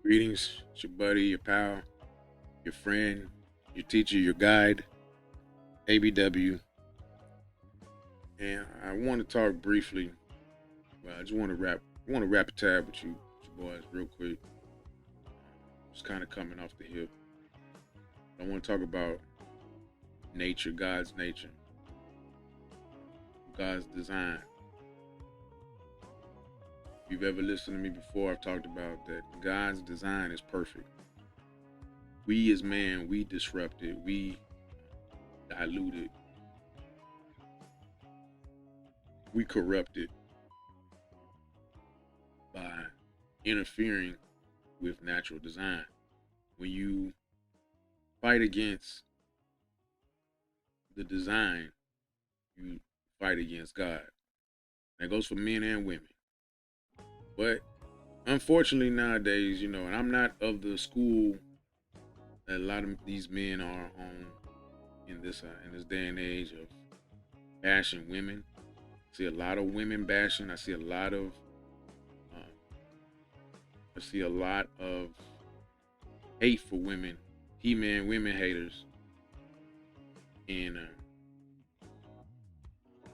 Greetings, it's your buddy, your pal, your friend, your teacher, your guide, ABW. And I want to talk briefly. Well, I just want to wrap a tab with you boys real quick. Just kind of coming off the hip. I want to talk about nature, God's nature, God's design. If you've ever listened to me before, I've talked about that God's design is perfect. We as man, we disrupt it, we dilute it, we corrupt it by interfering with natural design. When you fight against the design, you fight against God. That goes for men and women. But unfortunately nowadays, and I'm not of the school that a lot of these men are on in this day and age of bashing women. I see a lot of women bashing. Uh, I see a lot of hate for women, he-man women haters. And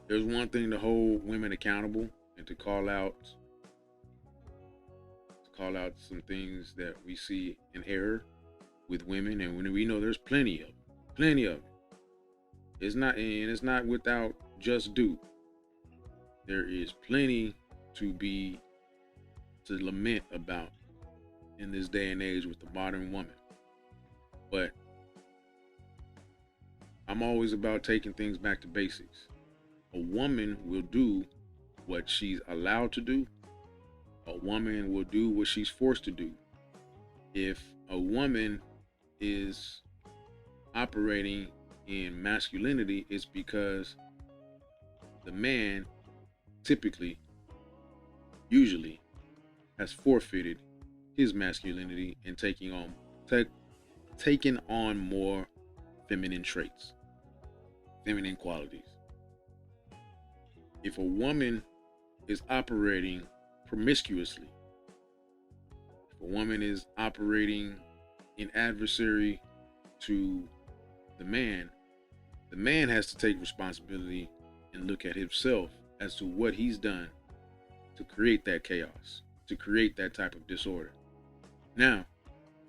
there's one thing to hold women accountable and to call out some things that we see in error with women, and when we know there's plenty of it. It's not without just due. There is plenty to lament about in this day and age with the modern woman. But I'm always about taking things back to basics. A woman will do what she's allowed to do. A woman will do what she's forced to do. If a woman is operating in masculinity, it's because the man typically, usually, has forfeited his masculinity and taking on more feminine traits, feminine qualities. If a woman is operating promiscuously, if a woman is operating in adversary to the man has to take responsibility and look at himself as to what he's done to create that chaos, to create that type of disorder. Now,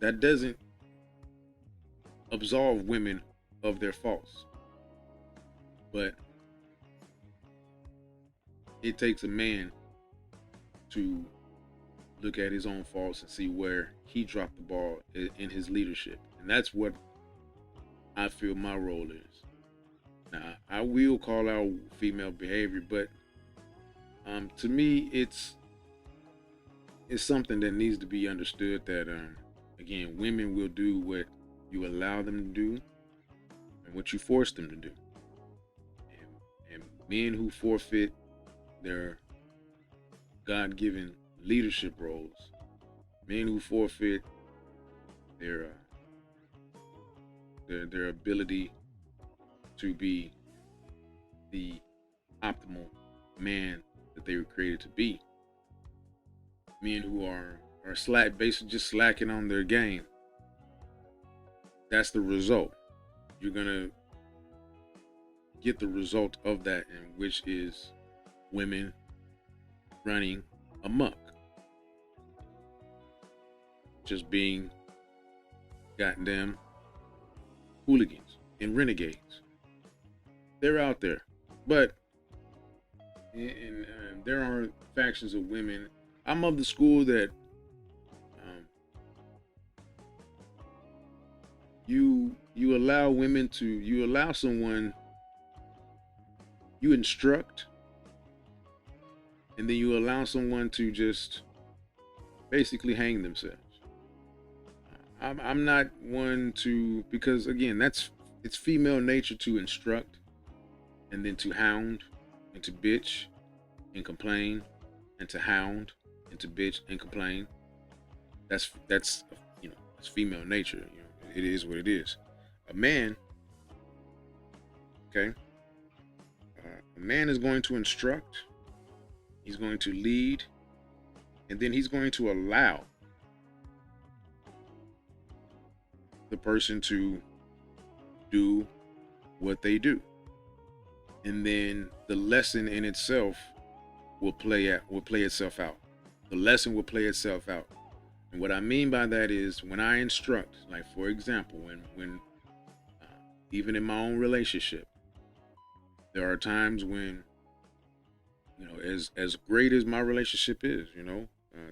that doesn't absolve women of their faults, but it takes a man to look at his own faults and see where he dropped the ball in his leadership. And that's what I feel my role is. Now, I will call out female behavior, but to me, it's something that needs to be understood that, again, women will do what you allow them to do and what you force them to do. And men who forfeit their God-given leadership roles, men who forfeit their their ability to be the optimal man that they were created to be, men who are basically just slacking on their game. That's the result. You're gonna get the result of that, and which is women running amok, just being goddamn hooligans and renegades. They're out there, but there are factions of women. I'm of the school that um, you allow you allow someone, you instruct, and then you allow someone to just basically hang themselves. I'm not one to, because again, it's female nature to instruct and then to hound and to bitch and complain and to hound and to bitch and complain. That's it's female nature. It is what it is. A man, okay, a man is going to instruct. He's going to lead, and then he's going to allow the person to do what they do. And then the lesson in itself will play itself out. The lesson will play itself out. And what I mean by that is when I instruct, like for example, when even in my own relationship, there are times when, as great as my relationship is,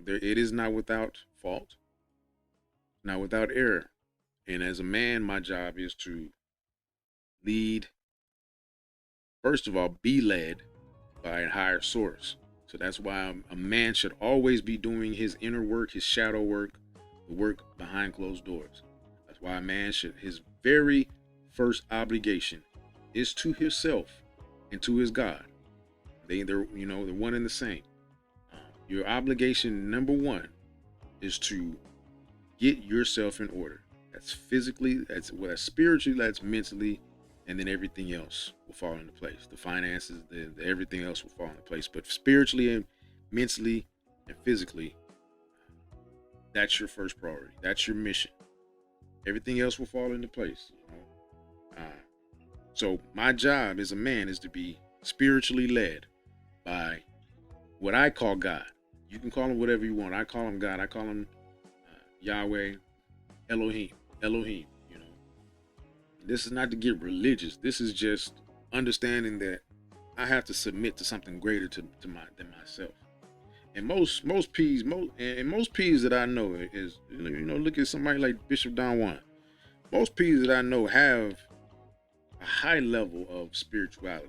it is not without fault, not without error. And as a man, my job is to lead, first of all, be led by a higher source. So that's why a man should always be doing his inner work, his shadow work, the work behind closed doors. That's why a man should, his very first obligation is to himself and to his God. They're one and the same. Your obligation number one is to get yourself in order. That's physically, that's spiritually, that's mentally, and then everything else will fall into place. The finances, the everything else will fall into place. But spiritually and mentally and physically, that's your first priority. That's your mission. Everything else will fall into place. So my job as a man is to be spiritually led by what I call God. You can call him whatever you want. I call him God. I call him Yahweh, Elohim. This is not to get religious. This is just understanding that I have to submit to something greater than myself. And most P's that I know is, look at somebody like Bishop Don Juan. Most P's that I know have a high level of spirituality,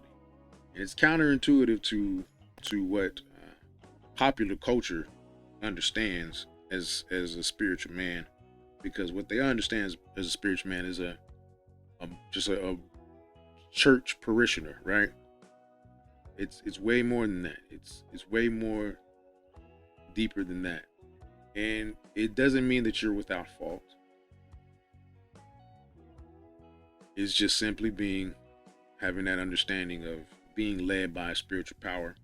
and it's counterintuitive to what popular culture understands as a spiritual man, because what they understand as a spiritual man is just a church parishioner, right? It's way more than that. It's way more deeper than that, and it doesn't mean that you're without fault. It's just simply having that understanding of being led by a spiritual power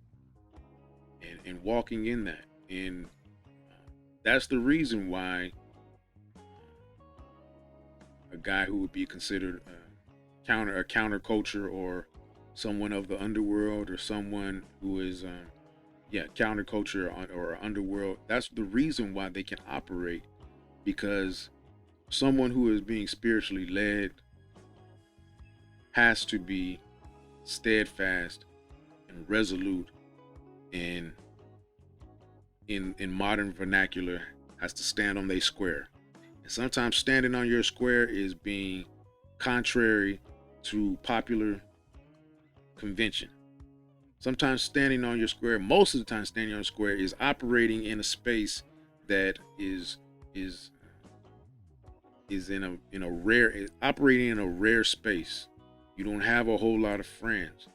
and walking in that. And that's the reason why a guy who would be considered a counterculture, or someone of the underworld, or someone who is counterculture or underworld, that's the reason why they can operate, because someone who is being spiritually led has to be steadfast and resolute, and in modern vernacular has to stand on their square. And sometimes standing on your square is being contrary to popular convention. Sometimes standing on your square, most of the time standing on your square, is operating in a space that is operating in a rare space. You don't have a whole lot of friends.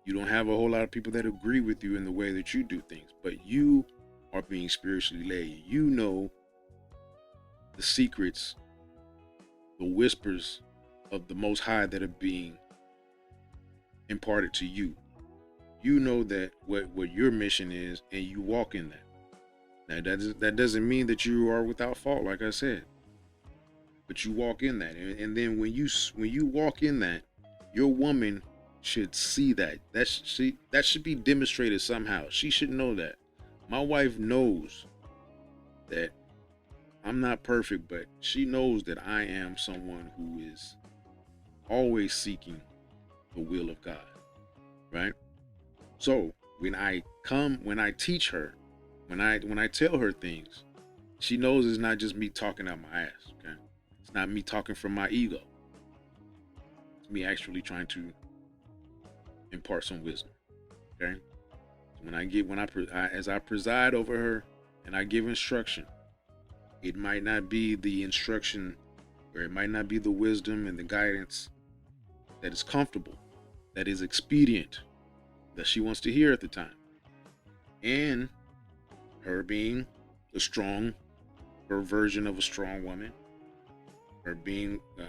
You don't have a whole lot of people that agree with you in the way that you do things, but you are being spiritually led. You know the secrets, the whispers of the Most High that are being imparted to you. You know that what your mission is, and you walk in that. Now that doesn't mean that you are without fault, like I said, but you walk in that, and then when you walk in that, your woman should see that. That should be demonstrated somehow. She should know that. My wife knows that I'm not perfect, but she knows that I am someone who is always seeking the will of God, right? So when I teach her, when I tell her things, she knows it's not just me talking out my ass, okay? It's not me talking from my ego. It's me actually trying to impart some wisdom, okay? As I preside over her and I give instruction, it might not be the instruction, or it might not be the wisdom and the guidance that is comfortable, that is expedient, that she wants to hear at the time. And her being her version of a strong woman, her being a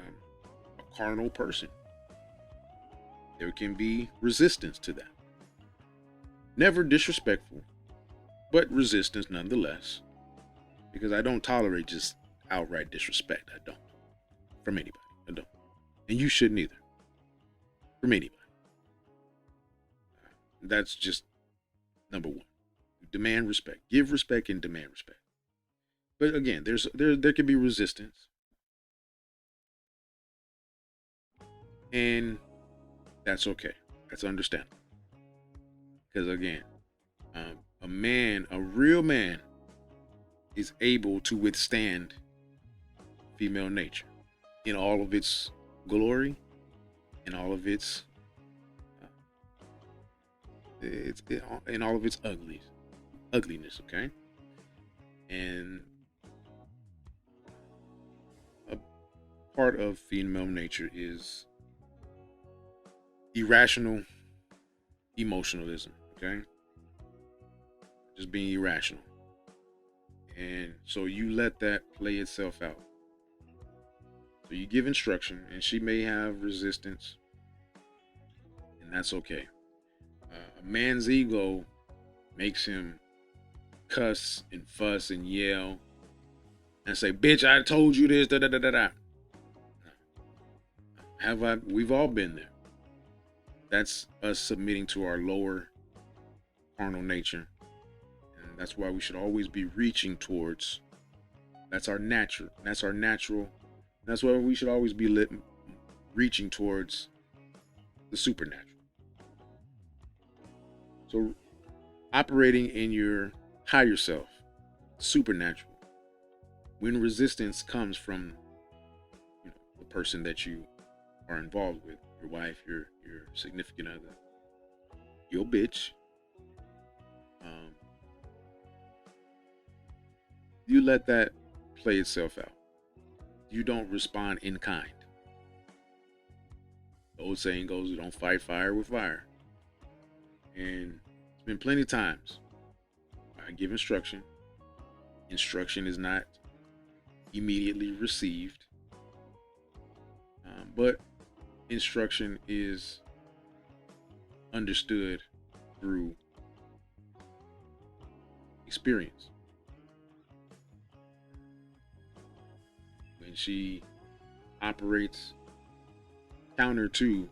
carnal person, there can be resistance to that. Never disrespectful, but resistance nonetheless, because I don't tolerate just outright disrespect. I don't. from anybody. I don't. And you shouldn't either. From anybody. That's just number one. Demand respect. Give respect and demand respect. But again, there can be resistance. And that's okay. That's understandable. Because again, a real man, is able to withstand female nature in all of its glory, in all of in all of its ugliness. Okay, and a part of female nature is irrational emotionalism. Okay, just being irrational. And so you let that play itself out. So you give instruction, and she may have resistance, and that's okay. A man's ego makes him cuss and fuss and yell and say, "Bitch, I told you this." Da da da da da. Have I? We've all been there. That's us submitting to our lower carnal nature, and that's why we should always be reaching towards. That's our natural. That's our natural. That's why we should always be reaching towards the supernatural. So, operating in your higher self, supernatural, when resistance comes from, the person that you are involved with, your wife, your significant other, your bitch, you let that play itself out. You don't respond in kind. The old saying goes, "You don't fight fire with fire." And it's been plenty of times I give instruction. Instruction is not immediately received, but instruction is understood through experience. When she operates counter to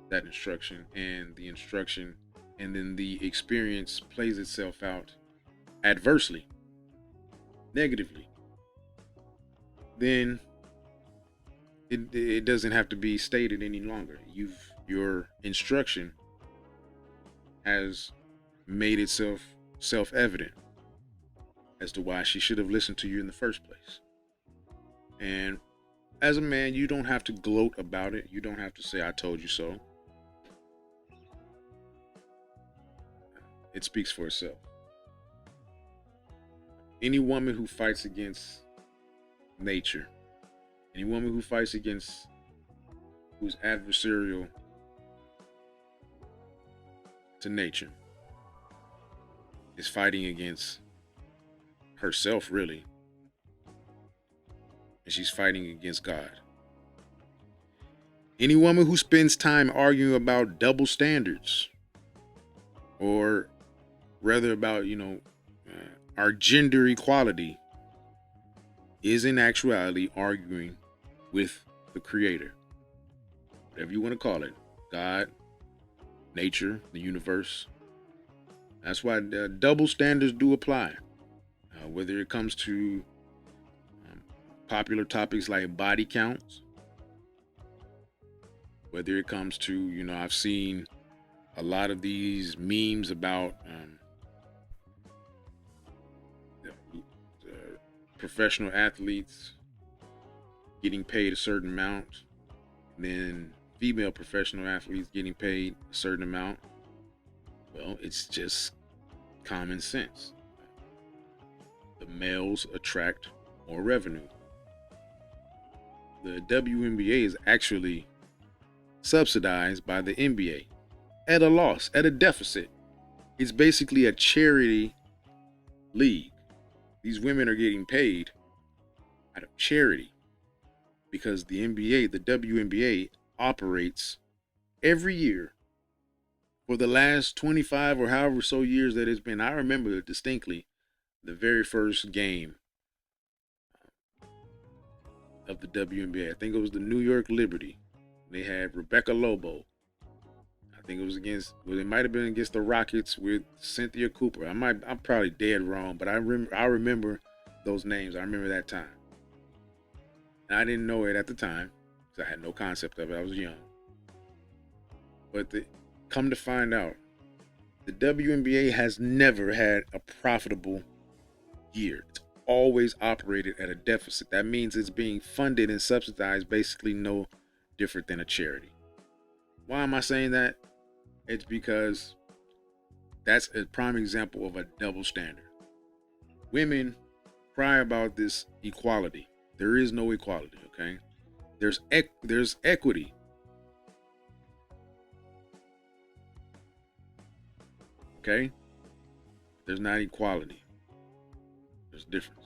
that instruction, and the instruction and then the experience plays itself out adversely, negatively, then it doesn't have to be stated any longer. Your instruction has made itself self-evident as to why she should have listened to you in the first place. And as a man, you don't have to gloat about it. You don't have to say, "I told you so." It speaks for itself. Any woman who fights against nature, any woman who fights against, who's adversarial to nature, is fighting against herself, really. And she's fighting against God. Any woman who spends time arguing about double standards, or rather about, our gender equality, is in actuality arguing with the Creator. Whatever you want to call it. God, nature, the universe. That's why double standards do apply. Whether it comes to popular topics like body counts, whether it comes to, I've seen a lot of these memes about professional athletes getting paid a certain amount, and then female professional athletes getting paid a certain amount. Well, it's just common sense. The males attract more revenue. The WNBA is actually subsidized by the NBA at a loss, at a deficit. It's basically a charity league. These women are getting paid out of charity because the NBA, the WNBA, operates every year for the last 25 or however so years that it's been. I remember distinctly the very first game of the WNBA. I think it was the New York Liberty. They had Rebecca Lobo. I think it was against. Well, it might have been against the Rockets with Cynthia Cooper. I'm probably dead wrong, but I remember those names. I remember that time. And I didn't know it at the time because I had no concept of it. I was young. But come to find out, the WNBA has never had a profitable year. It's always operated at a deficit. That means it's being funded and subsidized basically no different than a charity. Why am I saying that? It's because that's a prime example of a double standard. Women cry about this equality. There is no equality, okay? There's equity. Okay? There's not equality. There's a difference.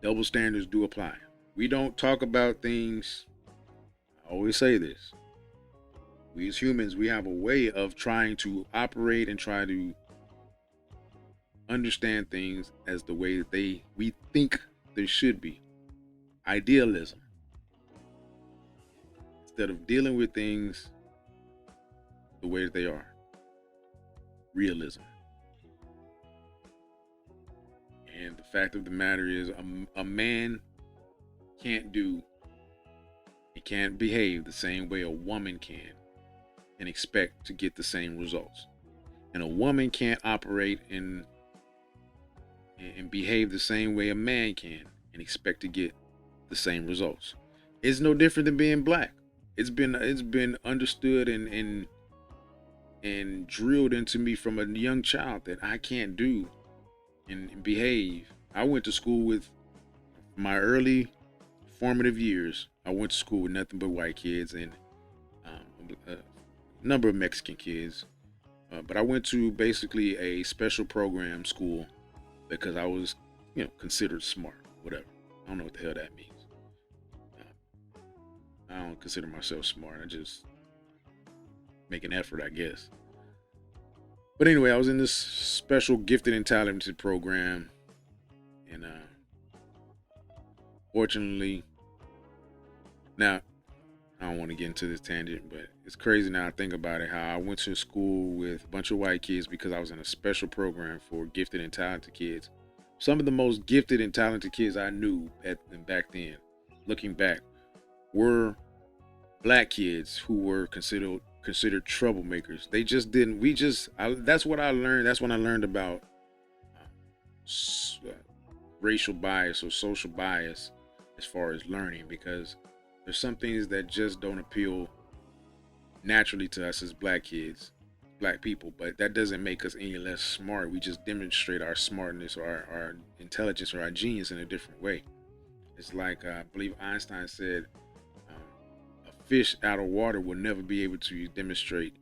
Double standards do apply. We don't talk about things. I always say this. We as humans, we have a way of trying to operate and try to understand things as the way that we think they should be. Idealism. Instead of dealing with things the way that they are. Realism. And the fact of the matter is, a man can't behave the same way a woman can and expect to get the same results. And a woman can't operate and behave the same way a man can and expect to get the same results. It's no different than being black. It's been understood and drilled into me from a young child that I can't do and behave. I went to school with my early formative years. I went to school with nothing but white kids and a number of Mexican kids. But I went to basically a special program school because I was, considered smart, whatever. I don't know what the hell that means. I don't consider myself smart. I just make an effort, I guess. But anyway, I was in this special gifted and talented program. And fortunately, now, I don't want to get into this tangent, but it's crazy now I think about it, how I went to school with a bunch of white kids because I was in a special program for gifted and talented kids. Some of the most gifted and talented kids I knew back then, looking back, were black kids who were considered troublemakers. They just didn't. That's what I learned. That's when I learned about racial bias or social bias as far as learning, because there's some things that just don't appeal naturally to us as black kids, black people, but that doesn't make us any less smart. We just demonstrate our smartness or our intelligence or our genius in a different way. It's like, I believe Einstein said, a fish out of water will never be able to demonstrate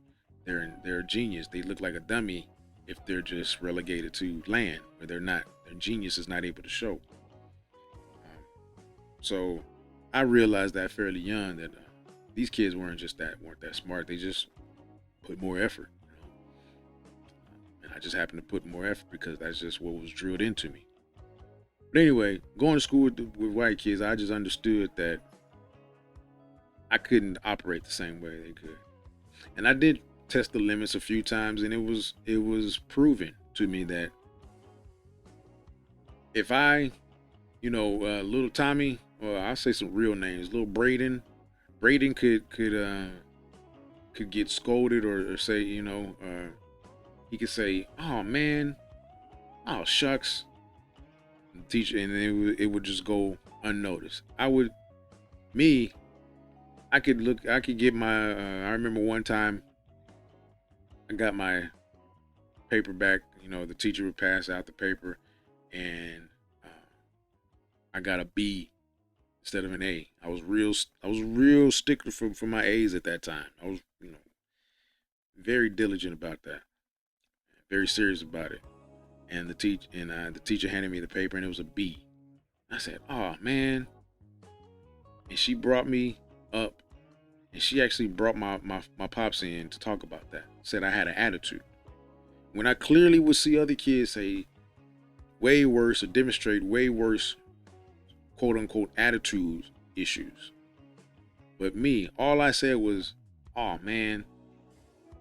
their genius. They look like a dummy if they're just relegated to land, where their genius is not able to show. So I realized that fairly young that these kids weren't that smart. They just put more effort, and I just happened to put more effort because that's just what was drilled into me. But anyway, going to school with white kids, I just understood that I couldn't operate the same way they could, and I did test the limits a few times, and it was proven to me that if I, little Tommy, or I'll say some real names, little Braden could get scolded or say, he could say, "Oh man, oh shucks," and the teacher, and it would just go unnoticed. I could get my. I remember one time I got my paper back. The teacher would pass out the paper, and I got a B instead of an A. I was real stickler for my A's at that time. I was, very diligent about that, very serious about it. And the teacher handed me the paper, and it was a B. I said, "Oh man!" And she brought me up, and she actually brought my pops in to talk about that. Said I had an attitude. When I clearly would see other kids say way worse or demonstrate way worse quote unquote attitude issues. But me, all I said was, "Oh man,"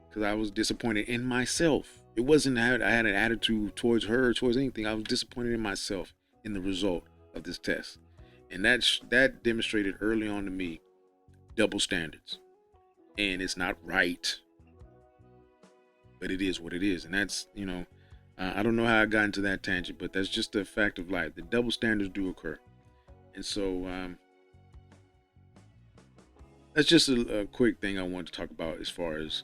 because I was disappointed in myself. It wasn't that I had an attitude towards her, towards anything. I was disappointed in myself in the result of this test, and that demonstrated early on to me double standards. And it's not right, but it is what it is, and that's I don't know how I got into that tangent, but that's just a fact of life. The double standards do occur, and so that's just a quick thing I wanted to talk about as far as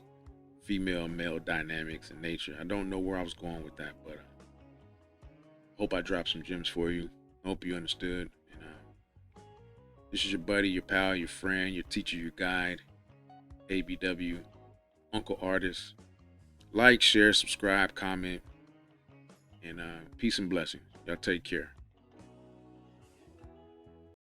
female male dynamics and nature. I don't know where I was going with that, but hope I dropped some gems for you. Hope you understood. And this is your buddy, your pal, your friend, your teacher, your guide, ABW, Uncle Artist. Like, share, subscribe, comment, and peace and blessings. Y'all take care.